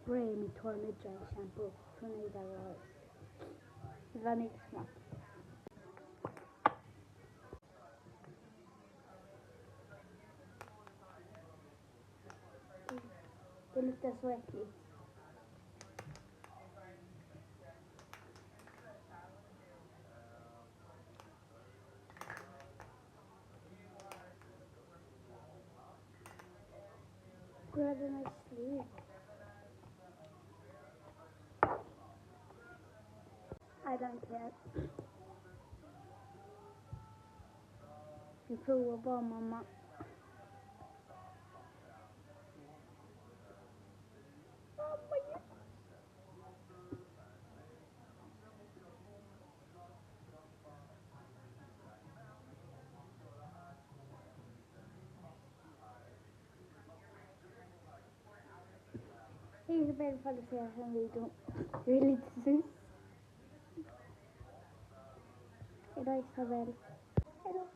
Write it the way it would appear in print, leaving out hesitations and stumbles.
spray mitt hår med dry shampoo från Ida Rose. Vaniljsmak. Det luktar så äckligt. Den är slut. I don't care. Vi provar bara, mamma. Hej Isabel, ifall du ser en video. Jag är lite sus. Hejdå Isabel. Hejdå.